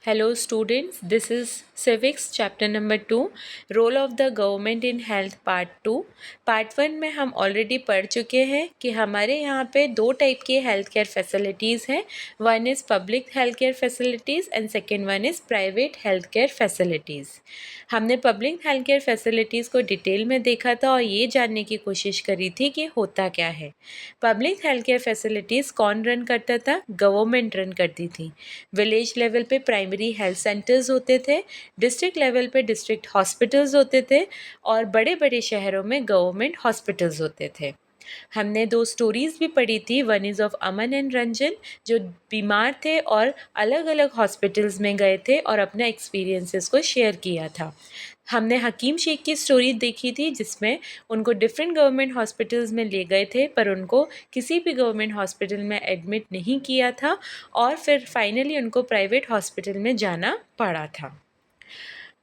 Hello students, this is Civics chapter number 2, Role of the Government in Health part 2. Part 1 में हम already पढ़ चुके हैं कि हमारे यहाँ पे दो टाइप की हेल्थ केयर फैसिलिटीज़ हैं. One is public health care facilities and second one is private health care facilities. हमने पब्लिक हेल्थ केयर फैसिलिटीज़ को डिटेल में देखा था और ये जानने की कोशिश करी थी कि होता क्या है. पब्लिक हेल्थ केयर फैसिलिटीज़ कौन रन करता था? गवर्नमेंट रन करती थी. विलेज लेवल पे प्राइमरी हेल्थ सेंटर्स होते थे, डिस्ट्रिक्ट लेवल पे डिस्ट्रिक्ट हॉस्पिटल्स होते थे और बड़े बड़े शहरों में गवर्नमेंट हॉस्पिटल्स होते थे. हमने दो स्टोरीज़ भी पढ़ी थी. One is of Aman and Ranjan, जो बीमार थे और अलग अलग हॉस्पिटल्स में गए थे और अपने एक्सपीरियंसेस को शेयर किया था. हमने हकीम शेख की स्टोरी देखी थी जिसमें उनको डिफरेंट गवर्नमेंट हॉस्पिटल्स में ले गए थे पर उनको किसी भी गवर्नमेंट हॉस्पिटल में एडमिट नहीं किया था और फिर फाइनली उनको प्राइवेट हॉस्पिटल में जाना पड़ा था.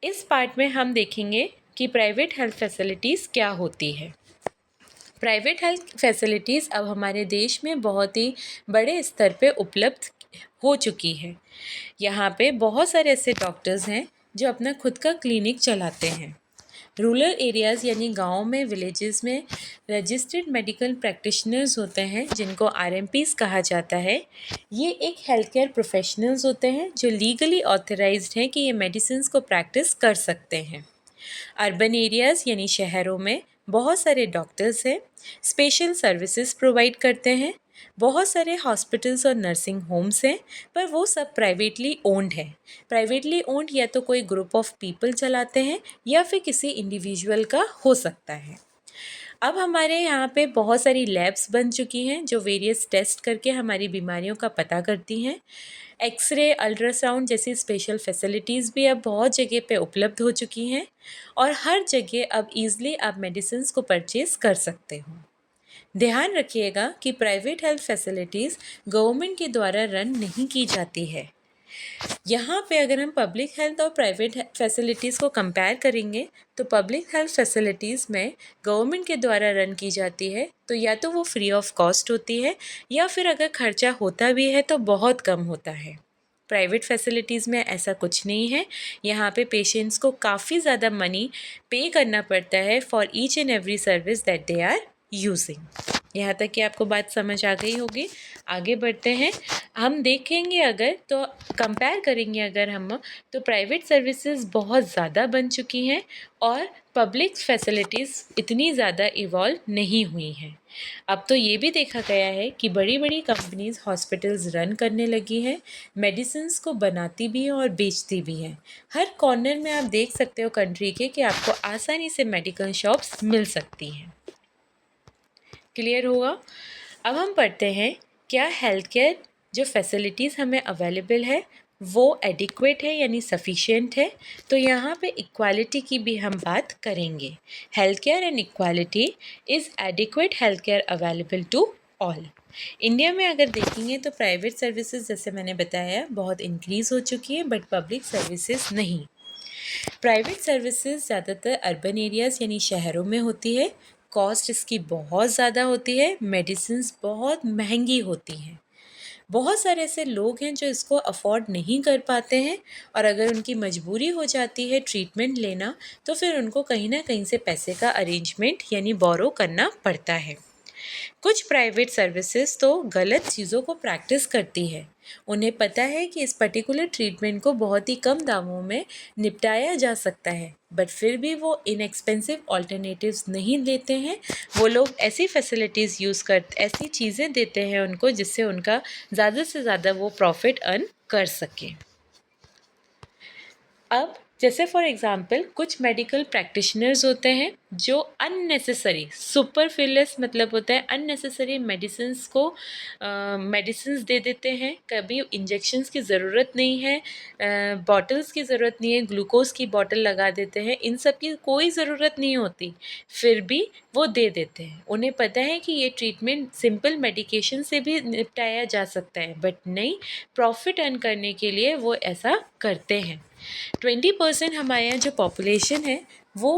इस पार्ट में हम देखेंगे कि प्राइवेट हेल्थ फैसिलिटीज़ क्या होती है. प्राइवेट हेल्थ फैसिलिटीज़ अब हमारे देश में बहुत ही बड़े स्तर पे उपलब्ध हो चुकी है. यहाँ पे बहुत सारे ऐसे डॉक्टर्स हैं जो अपना खुद का क्लिनिक चलाते हैं. रूरल एरियाज़ यानी गाँव में, विलेजेस में रजिस्टर्ड मेडिकल प्रैक्टिशनर्स होते हैं जिनको आरएमपीज़ कहा जाता है. ये एक हेल्थ केयर प्रोफेशनल्स होते हैं जो लीगली ऑथराइज्ड हैं कि ये मेडिसिन्स को प्रैक्टिस कर सकते हैं. अर्बन एरियाज़ यानी शहरों में बहुत सारे डॉक्टर्स हैं, स्पेशल सर्विसेज प्रोवाइड करते हैं. बहुत सारे हॉस्पिटल्स और नर्सिंग होम्स हैं पर वो सब प्राइवेटली ओन्ड है. प्राइवेटली ओन्ड या तो कोई ग्रुप ऑफ पीपल चलाते हैं या फिर किसी इंडिविजुअल का हो सकता है. अब हमारे यहाँ पे बहुत सारी लैब्स बन चुकी हैं जो वेरियस टेस्ट करके हमारी बीमारियों का पता करती हैं. एक्सरे, अल्ट्रासाउंड जैसी स्पेशल फैसिलिटीज़ भी अब बहुत जगह पे उपलब्ध हो चुकी हैं और हर जगह अब ईज़िली आप मेडिसिन्स को परचेज़ कर सकते हो. ध्यान रखिएगा कि प्राइवेट हेल्थ फैसिलिटीज़ गवर्नमेंट के द्वारा रन नहीं की जाती है. यहाँ पे अगर हम पब्लिक हेल्थ और प्राइवेट फैसिलिटीज़ को कंपेयर करेंगे तो पब्लिक हेल्थ फैसिलिटीज़ में गवर्नमेंट के द्वारा रन की जाती है तो या तो वो फ्री ऑफ कॉस्ट होती है या फिर अगर खर्चा होता भी है तो बहुत कम होता है. प्राइवेट फैसिलिटीज़ में ऐसा कुछ नहीं है. यहाँ पे पेशेंट्स को काफ़ी ज़्यादा मनी पे करना पड़ता है for each and every service that they are using. यहाँ तक कि आपको बात समझ आ गई होगी. आगे बढ़ते हैं. हम देखेंगे अगर तो कंपेयर करेंगे अगर हम तो प्राइवेट सर्विसेज बहुत ज़्यादा बन चुकी हैं और पब्लिक फैसिलिटीज़ इतनी ज़्यादा इवॉल्व नहीं हुई हैं. अब तो ये भी देखा गया है कि बड़ी बड़ी कंपनीज़ हॉस्पिटल्स रन करने लगी हैं, मेडिसिन्स को बनाती भी हैं और बेचती भी हैं. हर कॉर्नर में आप देख सकते हो कंट्री के कि आपको आसानी से मेडिकल शॉप्स मिल सकती हैं. क्लियर होगा. अब हम पढ़ते हैं क्या हेल्थ केयर जो फैसिलिटीज़ हमें अवेलेबल है वो एडिक्वेट है यानी सफिशिएंट है. तो यहाँ पे इक्वालिटी की भी हम बात करेंगे. Health care and equality is adequate health care available to all. India में अगर देखेंगे तो प्राइवेट सर्विसेज जैसे मैंने बताया बहुत इंक्रीज़ हो चुकी है बट पब्लिक सर्विसेज नहीं. प्राइवेट सर्विसेज ज़्यादातर अर्बन एरियाज़ यानी शहरों में होती है. कॉस्ट इसकी बहुत ज़्यादा होती है. मेडिसिन्स बहुत महंगी होती हैं. बहुत सारे ऐसे लोग हैं जो इसको अफोर्ड नहीं कर पाते हैं और अगर उनकी मजबूरी हो जाती है ट्रीटमेंट लेना तो फिर उनको कहीं ना कहीं से पैसे का अरेंजमेंट यानी बोरो करना पड़ता है. कुछ प्राइवेट सर्विसेज तो गलत चीज़ों को प्रैक्टिस करती है. उन्हें पता है कि इस पर्टिकुलर ट्रीटमेंट को बहुत ही कम दामों में निपटाया जा सकता है बट फिर भी वो इनएक्सपेंसिव ऑल्टरनेटिव्स नहीं देते हैं. वो लोग ऐसी फैसिलिटीज़ यूज़ करते, ऐसी चीज़ें देते हैं उनको जिससे उनका ज़्यादा से ज़्यादा वो प्रॉफिट अर्न कर सकें. अब जैसे फॉर एग्ज़ाम्पल कुछ मेडिकल प्रैक्टिशनर्स होते हैं जो अननेसेसरी सुपरफ्लुअस मतलब होता है अननेसेसरी मेडिसिन्स दे देते हैं. कभी इंजेक्शंस की ज़रूरत नहीं है, बॉटल्स की ज़रूरत नहीं है, ग्लूकोज की बॉटल लगा देते हैं. इन सब की कोई ज़रूरत नहीं होती फिर भी वो दे देते हैं. उन्हें पता है कि ये ट्रीटमेंट सिंपल मेडिकेशन से भी निपटाया जा सकता है बट नहीं, प्रॉफिट अर्न करने के लिए वो ऐसा करते हैं. 20% हमारे यहाँ जो पॉपुलेशन है वो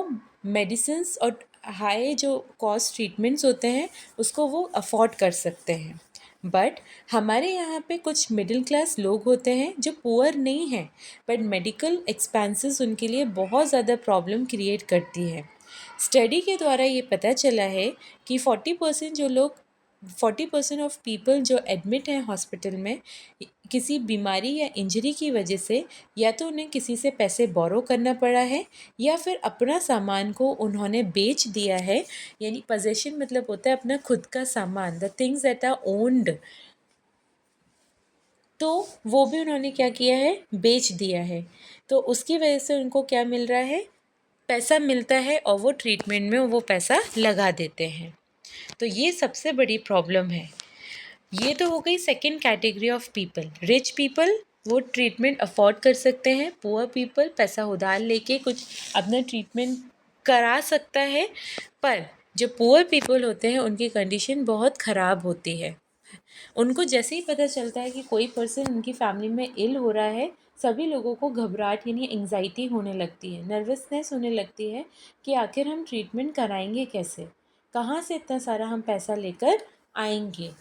मेडिसिन्स और हाई जो कॉस्ट ट्रीटमेंट्स होते हैं उसको वो अफोर्ड कर सकते हैं. बट हमारे यहाँ पे कुछ मिडिल क्लास लोग होते हैं जो पुअर नहीं हैं, बट मेडिकल एक्सपेंसेस उनके लिए बहुत ज़्यादा प्रॉब्लम क्रिएट करती है। स्टडी के द्वारा ये पता चला है कि 40% ऑफ पीपल जो एडमिट हैं हॉस्पिटल में किसी बीमारी या इंजरी की वजह से, या तो उन्हें किसी से पैसे बोरो करना पड़ा है या फिर अपना सामान को उन्होंने बेच दिया है। यानी पोजेशन मतलब होता है अपना खुद का सामान, the things that are owned, तो वो भी उन्होंने क्या किया है, बेच दिया है। तो उसकी वजह से उनको क्या मिल रहा है, पैसा मिलता है और वो ट्रीटमेंट में वो पैसा लगा देते हैं। तो ये सबसे बड़ी प्रॉब्लम है। ये तो हो गई second category of people. Rich people वो ट्रीटमेंट अफोर्ड कर सकते हैं, पुअर पीपल पैसा उधार लेके कुछ अपना ट्रीटमेंट करा सकता है, पर जो पुअर पीपल होते हैं उनकी कंडीशन बहुत ख़राब होती है। उनको जैसे ही पता चलता है कि कोई पर्सन उनकी फैमिली में इल हो रहा है, सभी लोगों को घबराहट यानी एंग्जाइटी होने लगती है, नर्वसनेस होने लगती है कि आखिर हम ट्रीटमेंट कराएंगे कैसे, कहाँ से इतना सारा हम पैसा लेकर आएंगे।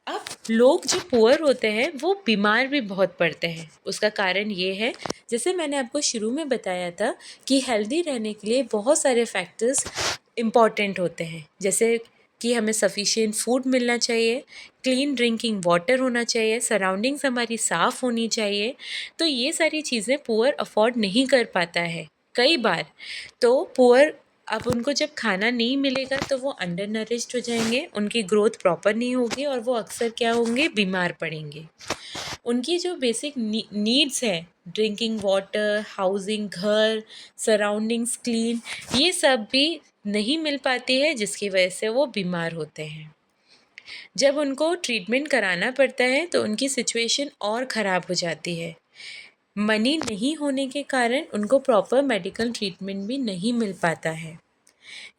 अब लोग जो पुअर होते हैं वो बीमार भी बहुत पड़ते हैं। उसका कारण ये है, जैसे मैंने आपको शुरू में बताया था कि हेल्दी रहने के लिए बहुत सारे फैक्टर्स इम्पॉर्टेंट होते हैं, जैसे कि हमें सफिशिएंट फूड मिलना चाहिए, क्लीन ड्रिंकिंग वाटर होना चाहिए, सराउंडिंग्स हमारी साफ़ होनी चाहिए। तो ये सारी चीज़ें पुअर अफोर्ड नहीं कर पाता है कई बार। तो पुअर, अब उनको जब खाना नहीं मिलेगा तो वो अंडर नरिश्ड हो जाएंगे, उनकी ग्रोथ प्रॉपर नहीं होगी और वो अक्सर क्या होंगे, बीमार पड़ेंगे। उनकी जो बेसिक नीड्स है, ड्रिंकिंग वाटर, हाउसिंग, घर, सराउंडिंग्स क्लीन, ये सब भी नहीं मिल पाती है, जिसकी वजह से वो बीमार होते हैं। जब उनको ट्रीटमेंट कराना पड़ता है तो उनकी सिचुएशन और ख़राब हो जाती है। मनी नहीं होने के कारण उनको प्रॉपर मेडिकल ट्रीटमेंट भी नहीं मिल पाता है।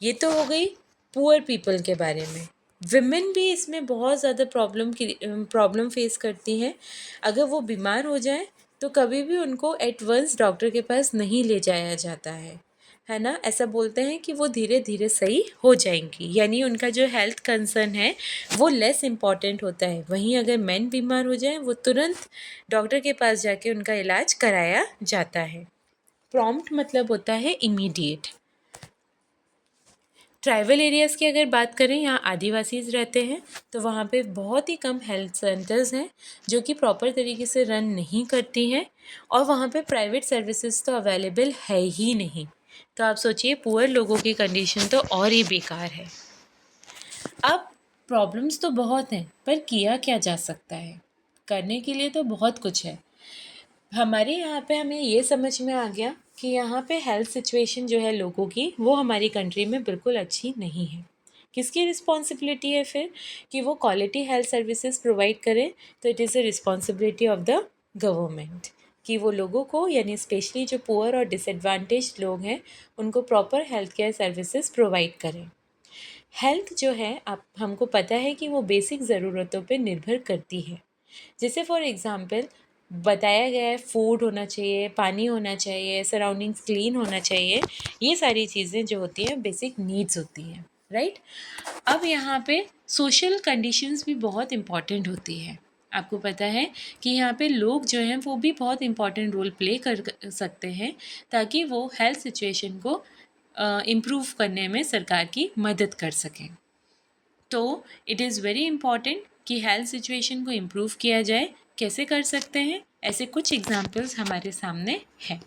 ये तो हो गई पुअर पीपल के बारे में। विमेन भी इसमें बहुत ज़्यादा प्रॉब्लम फेस करती हैं। अगर वो बीमार हो जाए तो कभी भी उनको एट वंस डॉक्टर के पास नहीं ले जाया जाता है ना। ऐसा बोलते हैं कि वो धीरे धीरे सही हो जाएंगी, यानी उनका जो हेल्थ कंसर्न है वो लेस इम्पॉर्टेंट होता है। वहीं अगर मेन बीमार हो जाए वो तुरंत डॉक्टर के पास जाके उनका इलाज कराया जाता है। प्रॉम्प्ट मतलब होता है इमीडिएट। ट्राइबल एरियाज़ की अगर बात करें, यहाँ आदिवासीज़ रहते हैं, तो वहाँ पे बहुत ही कम हेल्थ सेंटर्स हैं जो कि प्रॉपर तरीके से रन नहीं करती हैं, और वहाँ पे प्राइवेट सर्विसेज तो अवेलेबल है ही नहीं। तो आप सोचिए पुअर लोगों की कंडीशन तो और ही बेकार है। अब प्रॉब्लम्स तो बहुत हैं, पर किया क्या जा सकता है? करने के लिए तो बहुत कुछ है। हमारे यहाँ पे हमें ये समझ में आ गया कि यहाँ पे हेल्थ सिचुएशन जो है लोगों की, वो हमारी कंट्री में बिल्कुल अच्छी नहीं है। किसकी रिस्पॉन्सिबिलिटी है फिर कि वो क्वालिटी हेल्थ सर्विसेज प्रोवाइड करें? तो it is a responsibility of the government कि वो लोगों को, यानी स्पेशली जो पुअर और डिसएडवांटेज लोग हैं, उनको proper health care services provide करें। हेल्थ जो है, आप हमको पता है कि वो बेसिक ज़रूरतों पे निर्भर करती है। जैसे फॉर एग्ज़ाम्पल बताया गया है, फूड होना चाहिए, पानी होना चाहिए, सराउंडिंग्स क्लीन होना चाहिए। ये सारी चीज़ें जो होती हैं बेसिक नीड्स होती हैं, राइट। अब यहाँ पे सोशल कंडीशंस भी बहुत इम्पॉर्टेंट होती है। आपको पता है कि यहाँ पे लोग जो हैं वो भी बहुत इम्पॉर्टेंट रोल प्ले कर सकते हैं, ताकि वो हेल्थ सिचुएशन को इम्प्रूव करने में सरकार की मदद कर सकें। तो इट इज़ वेरी इम्पॉर्टेंट कि हेल्थ सिचुएशन को इम्प्रूव किया जाए। कैसे कर सकते हैं? ऐसे कुछ एग्जाम्पल्स हमारे सामने हैं।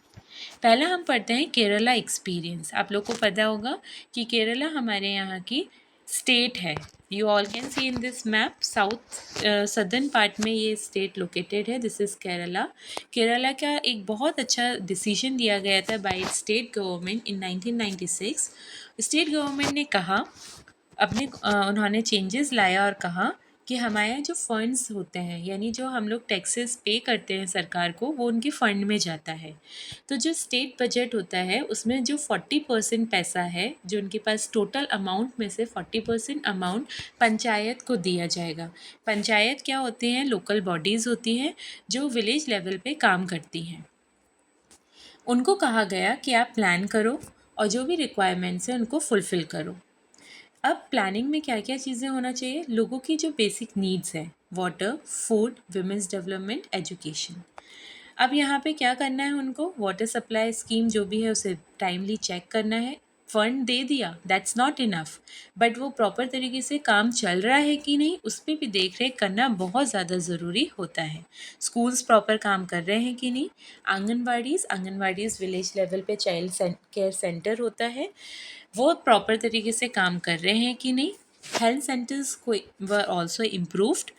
पहला हम पढ़ते हैं केरला एक्सपीरियंस। आप लोग को पता होगा कि केरला हमारे यहाँ की स्टेट है। You all can see in this map, south southern part में ये स्टेट लोकेटेड है। This is Kerala. केरला का एक बहुत अच्छा डिसीजन दिया गया था by state government in 1996। State government ने कहा, उन्होंने चेंजेस लाया और कहा कि हमारे जो फंड्स होते हैं, यानी जो हम लोग टैक्सेस पे करते हैं सरकार को, वो उनके फ़ंड में जाता है। तो जो स्टेट बजट होता है उसमें जो 40% पैसा है, जो उनके पास टोटल अमाउंट में से 40% अमाउंट पंचायत को दिया जाएगा। पंचायत क्या होती हैं? लोकल बॉडीज़ होती हैं जो विलेज लेवल पे काम करती हैं। उनको कहा गया कि आप प्लान करो और जो भी रिक्वायरमेंट्स हैं उनको फुलफ़िल करो। अब प्लानिंग में क्या क्या चीज़ें होना चाहिए, लोगों की जो बेसिक नीड्स हैं, water, food, women's development, education. अब यहाँ पे क्या करना है उनको, वाटर सप्लाई स्कीम जो भी है उसे टाइमली चेक करना है। फंड दे दिया, दैट्स नॉट इनफ, बट वो प्रॉपर तरीके से काम चल रहा है कि नहीं उस पर भी देख रेख करना बहुत ज़्यादा ज़रूरी होता है। स्कूल्स प्रॉपर काम कर रहे हैं कि नहीं, आंगनवाड़ीज़ विलेज लेवल पे चाइल्ड केयर सेंटर होता है, वो प्रॉपर तरीके से काम कर रहे हैं कि नहीं, हेल्थ सेंटर्स को were also improved.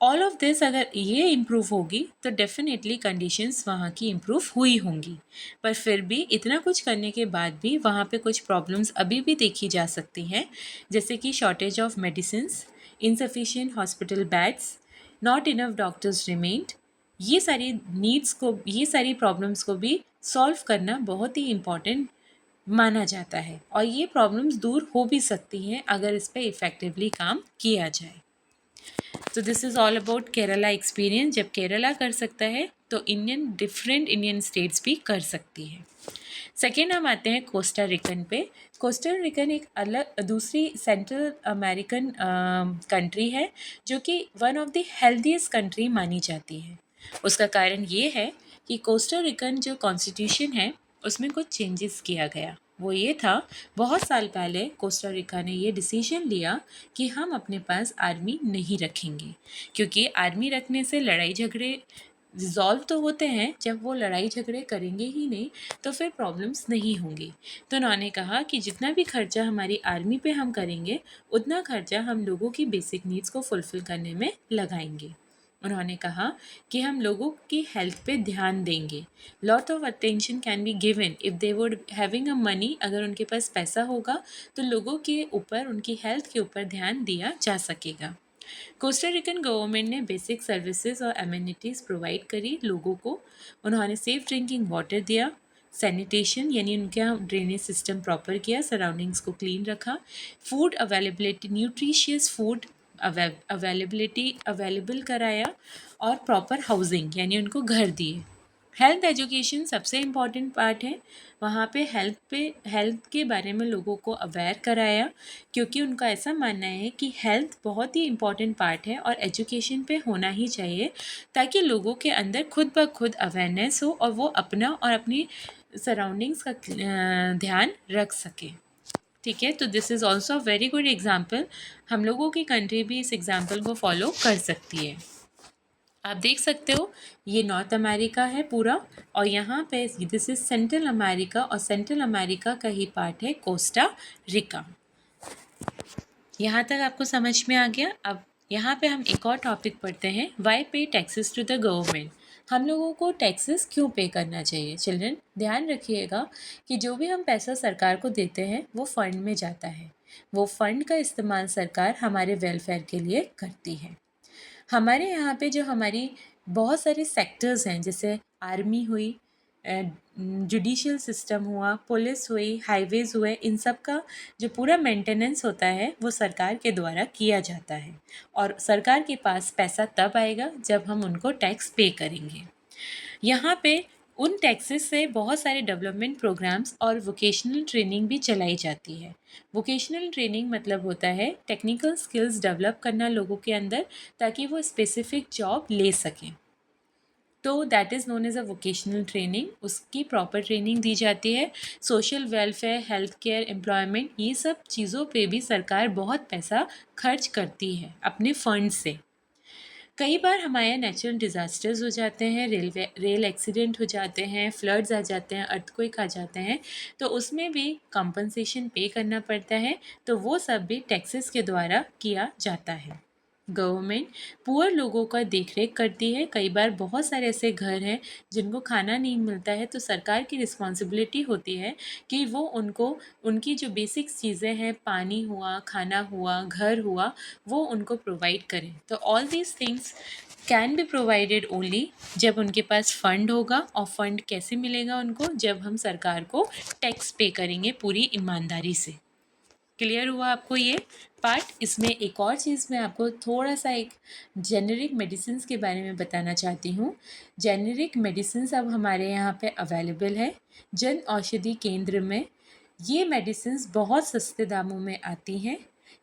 All of this अगर ये इम्प्रूव होगी तो डेफिनेटली कंडीशंस वहाँ की इम्प्रूव हुई होंगी। पर फिर भी इतना कुछ करने के बाद भी वहाँ पे कुछ प्रॉब्लम्स अभी भी देखी जा सकती हैं, जैसे कि shortage of medicines, insufficient hospital beds, not enough doctors remained. ये सारी नीड्स को, ये सारी प्रॉब्लम्स को भी सॉल्व करना बहुत ही इम्पॉर्टेंट माना जाता है, और ये प्रॉब्लम्स दूर हो भी सकती हैं अगर इस पर इफ़ेक्टिवली काम किया जाए। तो this is all about Kerala experience. जब केरला कर सकता है तो डिफरेंट इंडियन स्टेट्स भी कर सकती है। सेकेंड हम आते हैं कोस्टा रिकन पे। कोस्टा रिकन एक अलग दूसरी सेंट्रल अमेरिकन कंट्री है जो कि one of the healthiest country मानी जाती है। उसका कारण ये है कि कोस्टा रिकन जो कॉन्स्टिट्यूशन है उसमें कुछ चेंजेस किया गया। वो ये था, बहुत साल पहले कोस्टा रिका ने ये डिसीजन लिया कि हम अपने पास आर्मी नहीं रखेंगे, क्योंकि आर्मी रखने से लड़ाई झगड़े रिजॉल्व तो होते हैं, जब वो लड़ाई झगड़े करेंगे ही नहीं तो फिर प्रॉब्लम्स नहीं होंगी। तो उन्होंने कहा कि जितना भी खर्चा हमारी आर्मी पे हम करेंगे उतना खर्चा हम लोगों की बेसिक नीड्स को फुलफ़िल करने में लगाएंगे। उन्होंने कहा कि हम लोगों की हेल्थ पे ध्यान देंगे। Lot of attention can be given if they would having a money. अगर उनके पास पैसा होगा तो लोगों के ऊपर, उनकी हेल्थ के ऊपर ध्यान दिया जा सकेगा। कोस्टा रिकन गवर्नमेंट ने बेसिक सर्विसेज और एमिनिटीज़ प्रोवाइड करी लोगों को। उन्होंने सेफ ड्रिंकिंग वाटर दिया, सैनिटेशन यानी उनके यहाँ ड्रेनेज सिस्टम प्रॉपर किया, सराउंडिंग्स को क्लीन रखा, food availability, nutritious food availability available कराया, और प्रॉपर हाउसिंग यानी उनको घर दिए। हेल्थ एजुकेशन सबसे इम्पॉर्टेंट पार्ट है। वहाँ पे हेल्थ के बारे में लोगों को अवेयर कराया, क्योंकि उनका ऐसा मानना है कि हेल्थ बहुत ही इम्पॉर्टेंट पार्ट है और एजुकेशन पे होना ही चाहिए, ताकि लोगों के अंदर खुद ब खुद अवेयरनेस हो और वो अपना और अपनी सराउंडिंग्स का ध्यान रख सके। ठीक है, तो this is also very good example. हम लोगों की कंट्री भी इस एग्जाम्पल को फॉलो कर सकती है। आप देख सकते हो ये नॉर्थ अमेरिका है पूरा, और यहाँ पे दिस इज सेंट्रल अमेरिका, और सेंट्रल अमेरिका का ही पार्ट है कोस्टा रिका। यहाँ तक आपको समझ में आ गया। अब यहाँ पे हम एक और टॉपिक पढ़ते हैं, वाई पे टैक्सेस टू द गवर्नमेंट। हम लोगों को टैक्सेस क्यों पे करना चाहिए। चिल्ड्रन ध्यान रखिएगा कि जो भी हम पैसा सरकार को देते हैं वो फंड में जाता है। वो फंड का इस्तेमाल सरकार हमारे वेलफेयर के लिए करती है। हमारे यहाँ पे जो हमारी बहुत सारे सेक्टर्स हैं, जैसे आर्मी हुई, जुडिशियल सिस्टम हुआ, पुलिस हुई, हाईवेज़ हुए, इन सब का जो पूरा मेंटेनेंस होता है वो सरकार के द्वारा किया जाता है, और सरकार के पास पैसा तब आएगा जब हम उनको टैक्स पे करेंगे। यहाँ पे उन टैक्सेस से बहुत सारे डेवलपमेंट प्रोग्राम्स और वोकेशनल ट्रेनिंग भी चलाई जाती है। वोकेशनल ट्रेनिंग मतलब होता है टेक्निकल स्किल्स डेवलप करना लोगों के अंदर, ताकि वो स्पेसिफिक जॉब ले सकें। तो that is known as a vocational training, उसकी प्रॉपर ट्रेनिंग दी जाती है। Social welfare, health care, employment, ये सब चीज़ों पे भी सरकार बहुत पैसा खर्च करती है अपने फंड से। कई बार हमारे यहाँ नेचुरल डिज़ास्टर्स हो जाते हैं, रेल एक्सीडेंट हो जाते हैं, फ्लड्स आ जाते हैं, अर्थक्वेक आ जाते हैं, तो उसमें भी कंपनसेशन पे करना पड़ता है। तो वो सब भी टैक्सेस के द्वारा किया जाता है। गवर्नमेंट पुअर लोगों का देखरेख करती है। कई बार बहुत सारे ऐसे घर हैं जिनको खाना नहीं मिलता है, तो सरकार की रिस्पॉन्सिबिलिटी होती है कि वो उनको, उनकी जो बेसिक चीज़ें हैं, पानी हुआ, खाना हुआ, घर हुआ, वो उनको प्रोवाइड करें। तो all these things can be provided only जब उनके पास फ़ंड होगा। और फंड कैसे मिलेगा उनको, जब हम सरकार को टैक्स पे करेंगे पूरी ईमानदारी से। क्लियर हुआ आपको ये पार्ट। इसमें एक और चीज़ मैं आपको थोड़ा सा एक जेनेरिक मेडिसिन्स के बारे में बताना चाहती हूँ। जेनेरिक मेडिसिन्स अब हमारे यहाँ पे अवेलेबल है जन औषधि केंद्र में। ये मेडिसिन्स बहुत सस्ते दामों में आती हैं।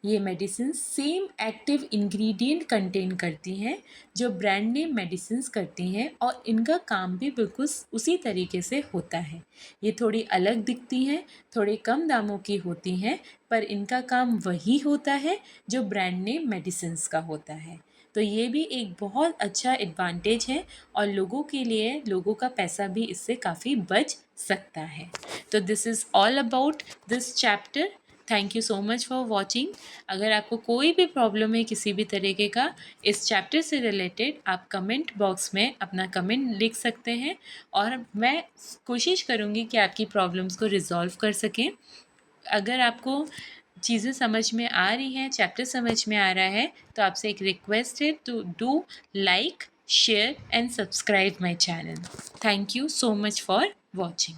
ये medicine same active ingredient contain करती हैं जो ब्रांड नेम मेडिसिन्स करती हैं और इनका काम भी बिल्कुल उसी तरीके से होता है। ये थोड़ी अलग दिखती हैं, थोड़े कम दामों की होती हैं, पर इनका काम वही होता है जो ब्रांड नेम मेडिसिन्स का होता है। तो ये भी एक बहुत अच्छा एडवांटेज है और लोगों के लिए लोगों का पैसा भी इससे काफ़ी बच सकता है। तो this is all about this chapter. Thank you so much for watching. अगर आपको कोई भी प्रॉब्लम है किसी भी तरीके का इस चैप्टर से रिलेटेड, आप कमेंट बॉक्स में अपना कमेंट लिख सकते हैं और मैं कोशिश करूँगी कि आपकी प्रॉब्लम्स को रिजॉल्व कर सकें। अगर आपको चीज़ें समझ में आ रही हैं, चैप्टर समझ में आ रहा है, तो आपसे एक रिक्वेस्ट है to do like, share and subscribe my channel. Thank you so much for watching.